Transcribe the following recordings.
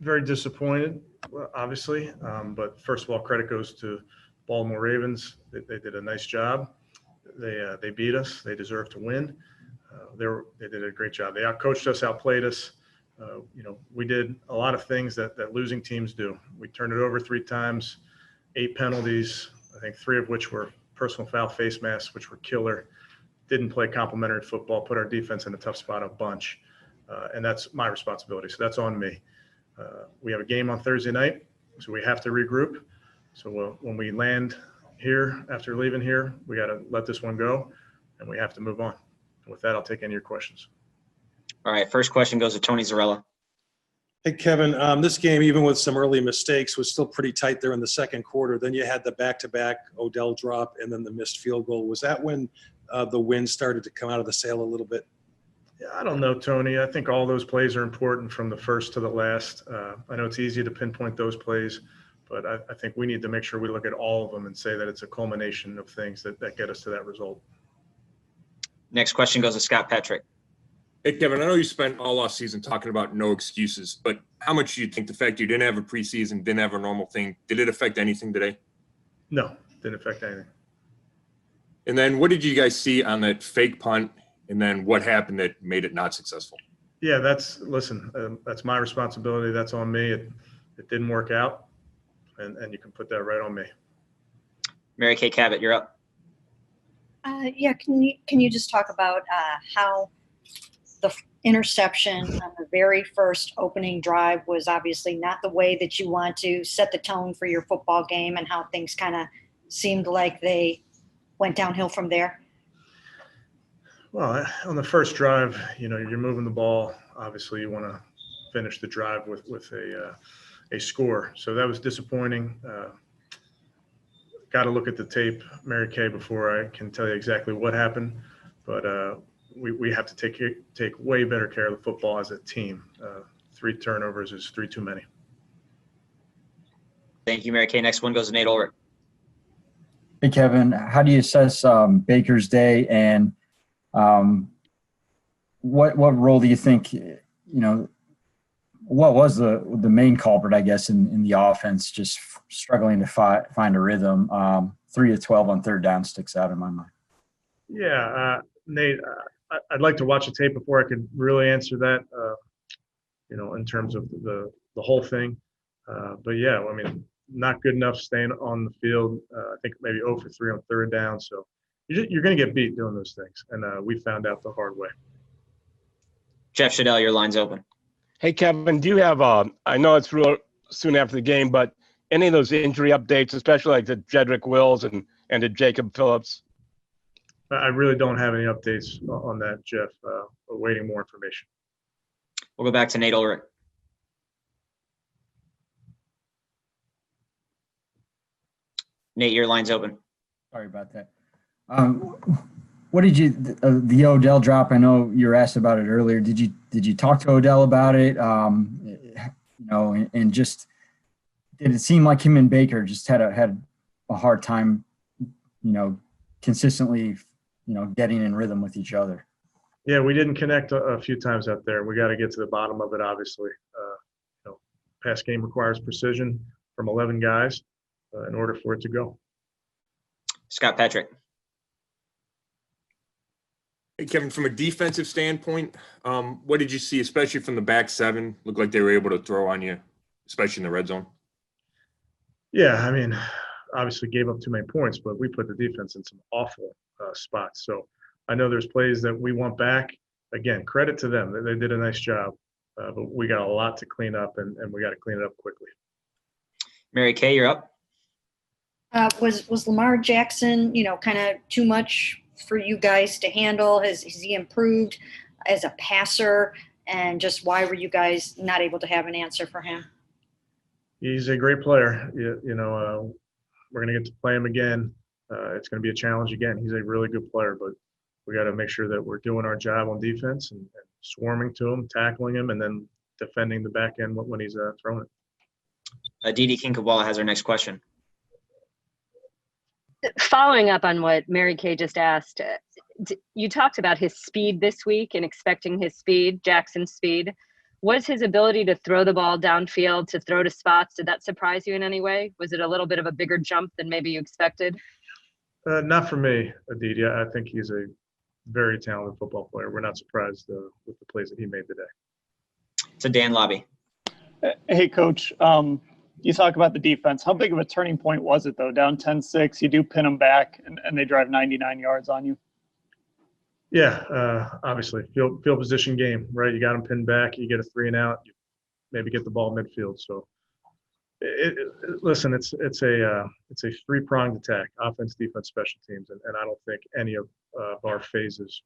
Very disappointed, obviously. But first of all, credit goes to Baltimore Ravens. They did a nice job. They beat us. They deserve to win. They did a great job. They outcoached us, outplayed us. We did a lot of things that losing teams do. We turned it over 3 times, 8 penalties, I think 3 of which were personal foul face masks, which were killer. Didn't play complimentary football, put our defense in a tough spot a bunch. And that's my responsibility. So that's on me. We have a game on Thursday night, so we have to regroup. So when we land here, after leaving here, we got to let this one go, and we have to move on. And with that, I'll take any of your questions. All right, first question goes to Tony Zarella. Hey, Kevin, this game, even with some early mistakes, was still pretty tight there in the second quarter. Then you had the back-to-back Odell drop and then the missed field goal. Was that when the wind started to come out of the sail a little bit? Yeah, I don't know, Tony. I think all those plays are important from the first to the last. I know it's easy to pinpoint those plays, but I think we need to make sure we look at all of them and say that it's a culmination of things that get us to that result. Next question goes to Scott Petrick. Hey, Kevin, I know you spent all off season talking about no excuses, but how much do you think the fact you didn't have a preseason, didn't have a normal thing, did it affect anything today? No, didn't affect anything. And then what did you guys see on that fake punt, and then what happened that made it not successful? Yeah, that's my responsibility. That's on me. It didn't work out, and you can put that right on me. Mary Kay Cabot, you're up. Yeah, can you just talk about how the interception on the very first opening drive was obviously not the way that you want to set the tone for your football game, and how things kind of seemed like they went downhill from there? Well, on the first drive, you're moving the ball. Obviously, you want to finish the drive with a score. So that was disappointing. Got to look at the tape, Mary Kay, before I can tell you exactly what happened. But we have to take way better care of the football as a team. 3 turnovers is 3 too many. Thank you, Mary Kay. Next one goes to Nate Ulrich. Hey, Kevin, how do you assess Baker's day, and what role do you think, what was the main culprit, I guess, in the offense, just struggling to find a rhythm? 3 of 12 on third down sticks out in my mind. Yeah, Nate, I'd like to watch the tape before I could really answer that, in terms of the whole thing. But, yeah, I mean, not good enough staying on the field. I think maybe 0 for 3 on third down. So you're going to get beat doing those things, and we found out the hard way. Jeff Shadell, your line's open. Hey, Kevin, do you have I know it's real soon after the game, but any of those injury updates, especially like to Jedrick Wills and to Jacob Phillips? I really don't have any updates on that, Jeff. We're waiting more information. We'll go back to Nate Ulrich. Nate, your line's open. Sorry about that. What did you the Odell drop? I know you were asked about it earlier. Did you talk to Odell about it? And just did it seem like him and Baker just had a hard time, consistently, getting in rhythm with each other? Yeah, we didn't connect a few times out there. We got to get to the bottom of it. Obviously, pass game requires precision from 11 guys in order for it to go. Scott Petrick. Hey, Kevin, from a defensive standpoint, what did you see, especially from the back 7? Looked like they were able to throw on you, especially in the red zone. Yeah, I mean, obviously gave up too many points, but we put the defense in some awful spots. So I know there's plays that we want back. Again, credit to them. They did a nice job, but we got a lot to clean up, and we got to clean it up quickly. Mary Kay, you're up. Was Lamar Jackson, kind of too much for you guys to handle? Has he improved as a passer? And just why were you guys not able to have an answer for him? He's a great player. We're going to get to play him again. It's going to be a challenge again. He's a really good player, but we got to make sure that we're doing our job on defense and swarming to him, tackling him, and then defending the back end when he's throwing it. Didi Kinkawala has our next question. Following up on what Mary Kay just asked, you talked about his speed this week and expecting his speed, Jackson's speed. Was his ability to throw the ball downfield, to throw to spots, did that surprise you in any way? Was it a little bit of a bigger jump than maybe you expected? Not for me, Aditya. I think he's a very talented football player. We're not surprised with the plays that he made today. So Dan Lobby. Hey, Coach. You talk about the defense. How big of a turning point was it, though? Down 10-6, you do pin them back, and they drive 99 yards on you. Yeah, obviously, field position game, right? You got them pinned back. You get a 3 and out. You maybe get the ball midfield. So, listen, it's a 3-pronged attack: offense, defense, special teams, and I don't think any of our phases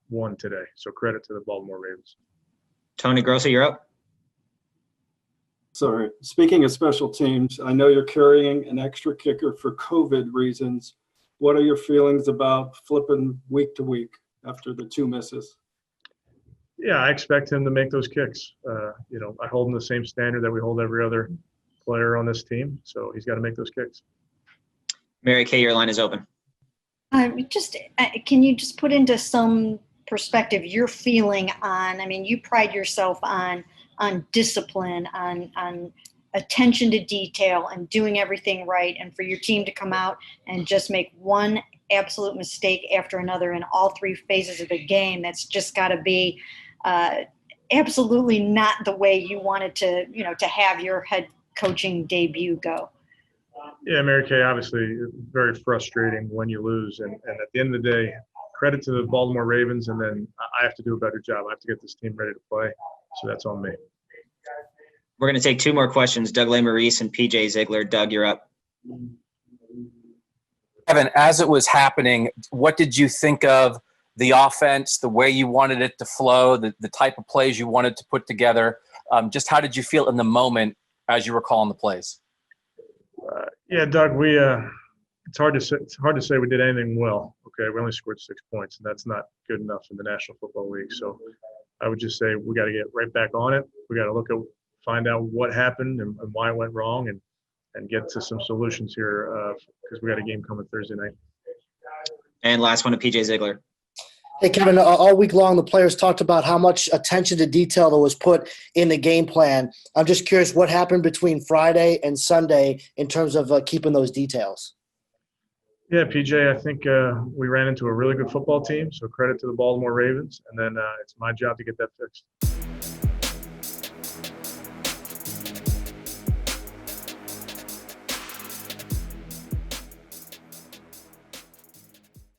won today. So credit to the Baltimore Ravens. Tony Grosso, you're up. Sorry. Speaking of special teams, I know you're carrying an extra kicker for COVID reasons. What are your feelings about flipping week to week after the 2 misses? Yeah, I expect him to make those kicks. I hold him the same standard that we hold every other player on this team. So he's got to make those kicks. Mary Kay, your line is open. Can you just put into some perspective your feeling on, you pride yourself on discipline, on attention to detail and doing everything right. And for your team to come out and just make one absolute mistake after another in all 3 phases of the game, that's just got to be absolutely not the way you wanted to have your head coaching debut go. Yeah, Mary Kay, obviously very frustrating when you lose. And at the end of the day, credit to the Baltimore Ravens, and then I have to do a better job. I have to get this team ready to play. So that's on me. We're going to take 2 more questions. Doug Maurice and PJ Ziegler. Doug, you're up. Kevin, as it was happening, what did you think of the offense, the way you wanted it to flow, the type of plays you wanted to put together? Just how did you feel in the moment as you were calling the plays? Yeah, Doug, it's hard to say we did anything well. Okay, we only scored 6 points, and that's not good enough in the National Football League. So I would just say we got to get right back on it. We got to find out what happened and why it went wrong, and get to some solutions here because we got a game coming Thursday night. And last one to PJ Ziegler. Hey, Kevin, all week long, the players talked about how much attention to detail that was put in the game plan. I'm just curious what happened between Friday and Sunday in terms of keeping those details. Yeah, PJ, I think we ran into a really good football team, so credit to the Baltimore Ravens, and then it's my job to get that fixed.